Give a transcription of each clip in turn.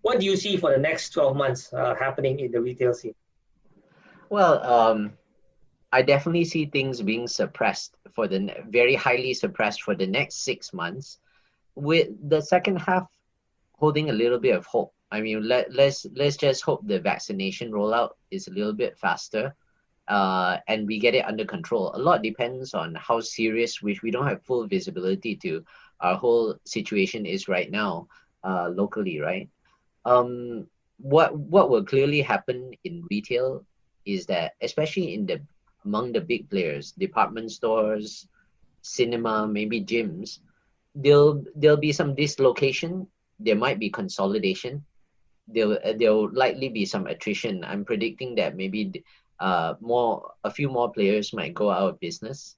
What do you see for the next 12 months happening in the retail scene? Well, I definitely see things being suppressed for very highly suppressed for the next 6 months, with the second half holding a little bit of hope. I mean, let's just hope the vaccination rollout is a little bit faster, and we get it under control. A lot depends on how serious, which we don't have full visibility to, our whole situation is right now, locally, right? What will clearly happen in retail is that, especially among the big players, department stores, cinema, maybe gyms, there'll be some dislocation. There might be consolidation. There'll likely be some attrition. I'm predicting that maybe a few more players might go out of business,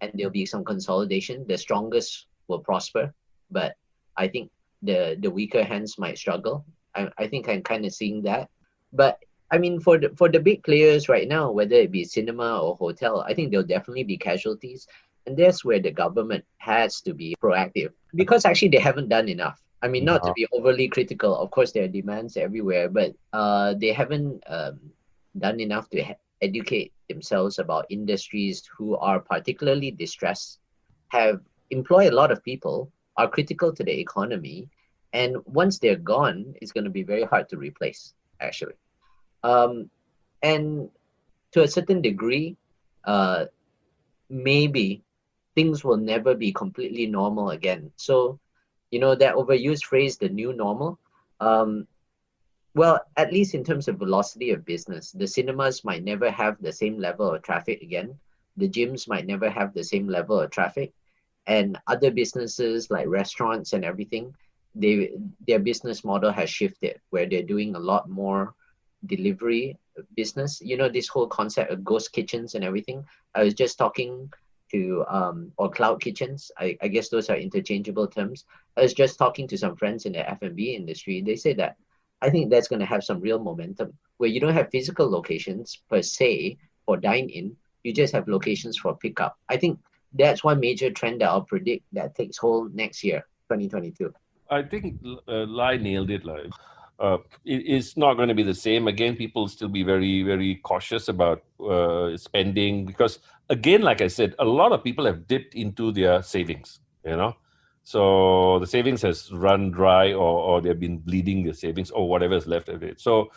and there'll be some consolidation. The strongest will prosper, but I think the weaker hands might struggle. I think I'm kind of seeing that. But I mean, for the big players right now, whether it be cinema or hotel, I think there'll definitely be casualties, and that's where the government has to be proactive, because actually they haven't done enough. I mean, not to No. be overly critical, of course there are demands everywhere, but they haven't done enough to educate themselves about industries who are particularly distressed, have employ a lot of people, are critical to the economy, and once they're gone, it's going to be very hard to replace, actually. Um, and to a certain degree, uh, maybe things will never be completely normal again. So, that overused phrase, the new normal, um, well, at least in terms of velocity of business, the cinemas might never have the same level of traffic again. The gyms might never have the same level of traffic. And other businesses like restaurants and everything, their business model has shifted where they're doing a lot more delivery business. This whole concept of ghost kitchens and everything. I was just talking to or cloud kitchens. I guess those are interchangeable terms. I was just talking to some friends in the F&B industry. They say that I think that's going to have some real momentum where you don't have physical locations per se for dine in. You just have locations for pickup. I think that's one major trend that I'll predict that takes hold next year, 2022. I think Lai nailed it. Like, it's not going to be the same. Again, people will still be very, very cautious about spending because, again, like I said, a lot of people have dipped into their savings. So the savings has run dry, or they've been bleeding their savings, or whatever is left of it. So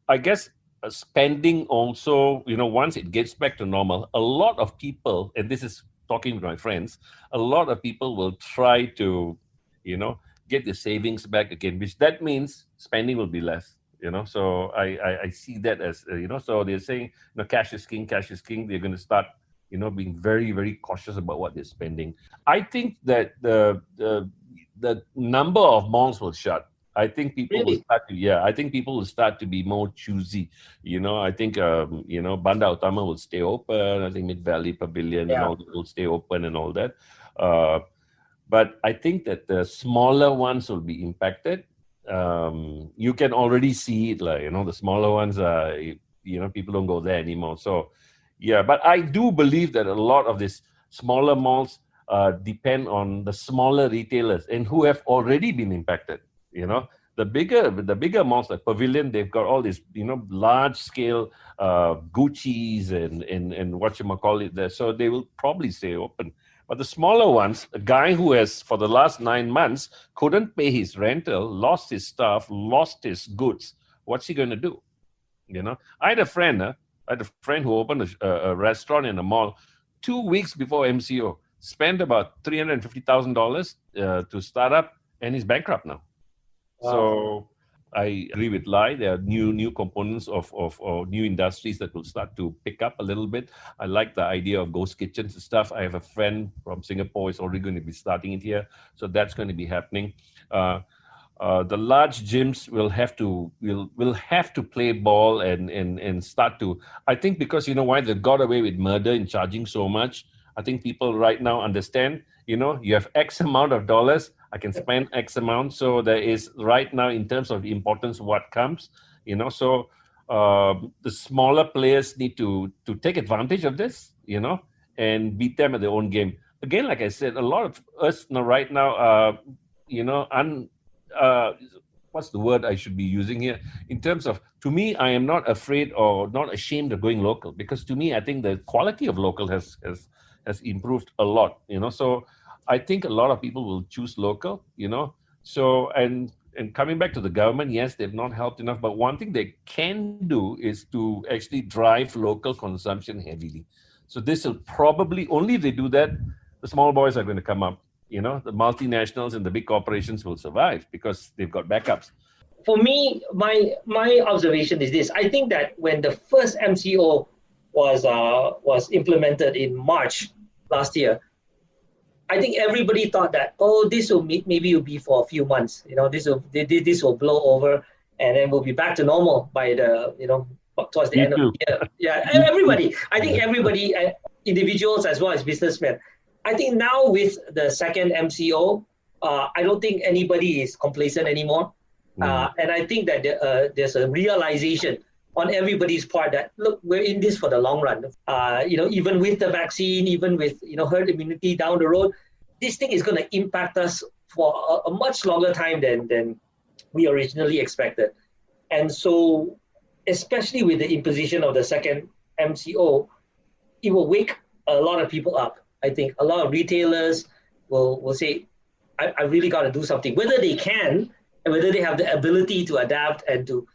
I guess spending also, once it gets back to normal, a lot of people, and this is talking to my friends, a lot of people will try to, you know, get the savings back again, which that means spending will be less. So I see that as so they're saying, cash is king, cash is king. They're going to start, being very, very cautious about what they're spending. I think that the number of malls will shut. I think people will Really? start to, yeah, I think people will start to be more choosy. I think, Banda Utama will stay open. I think Mid Valley Pavilion and Yeah. all that will stay open and all that. Uh, but I think that the smaller ones will be impacted. You can already see it, like, the smaller ones are, people don't go there anymore. So, yeah, but I do believe that a lot of these smaller malls depend on the smaller retailers and who have already been impacted. The bigger malls like Pavilion, they've got all these, large scale Gucci's and what you might call it there. So they will probably stay open. But the smaller ones, a guy who has for the last 9 months couldn't pay his rental, lost his stuff, lost his goods. What's he going to do? I had a friend. I had a friend who opened a restaurant in a mall 2 weeks before MCO. Spent about $350,000 to start up, and he's bankrupt now. Wow. So I agree with Lai. There are new components of new industries that will start to pick up a little bit. I like the idea of ghost kitchens and stuff. I have a friend from Singapore is already going to be starting it here, so that's going to be happening. The large gyms will have to play ball and start to. I think because why they got away with murder in charging so much. I think people right now understand. You have X amount of dollars. I can spend X amount. So there is right now in terms of the importance what comes. So the smaller players need to take advantage of this. And beat them at their own game. Again, like I said, a lot of us right now are uh, what's the word I should be using here? In terms of, to me, I am not afraid or not ashamed of going local, because to me, I think the quality of local has improved a lot. So I think a lot of people will choose local. So and coming back to the government, yes, they've not helped enough. But one thing they can do is to actually drive local consumption heavily. So this will probably, only if they do that, the small boys are going to come up. The multinationals and the big corporations will survive because they've got backups. For me, my observation is this: I think that when the first MCO was implemented in March last year, I think everybody thought that, oh, this will maybe will be for a few months. This will blow over, and then we'll be back to normal by the towards the Me end of too. the year. Yeah, Me too. everybody. I think Yeah. everybody, individuals as well as businessmen. I think now with the second MCO, I don't think anybody is complacent anymore, and I think that there's a realization on everybody's part that, look, we're in this for the long run. Even with the vaccine, even with herd immunity down the road, this thing is going to impact us for a much longer time than we originally expected. And so, especially with the imposition of the second MCO, it will wake a lot of people up. I think a lot of retailers will say, I really got to do something. Whether they can and whether they have the ability to adapt and to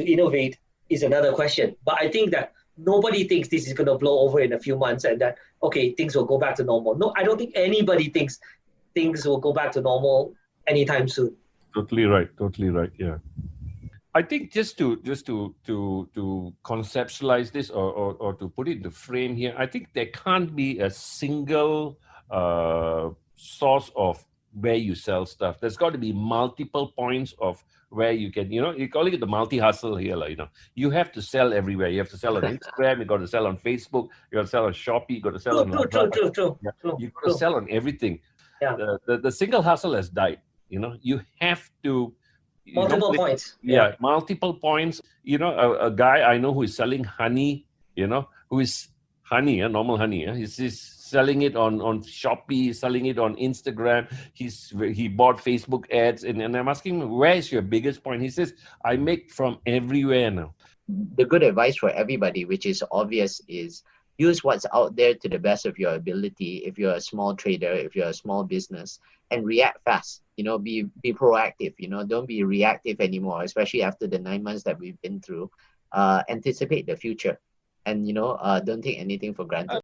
innovate is another question. But I think that nobody thinks this is going to blow over in a few months and that, okay, things will go back to normal. No, I don't think anybody thinks things will go back to normal anytime soon. Totally right. Yeah. I think just to conceptualize this or to put it in the frame here, I think there can't be a single source of where you sell stuff. There's got to be multiple points of where you can, you call it the multi-hustle here. You have to sell everywhere. You have to sell on Instagram, you got to sell on Facebook, you got to sell on Shopee, you got to sell on True. you got to sell on everything. Yeah. The single hustle has died. You have to Multiple points. Yeah, multiple points. A guy I know who is selling honey, who is honey, normal honey. He's selling it on Shopee, selling it on Instagram. He bought Facebook ads, and I'm asking him, where is your biggest point? He says, I make from everywhere now. The good advice for everybody, which is obvious, is use what's out there to the best of your ability. If you're a small trader, if you're a small business, and react fast. Be proactive. Don't be reactive anymore, especially after the 9 months that we've been through. Anticipate the future, and don't take anything for granted.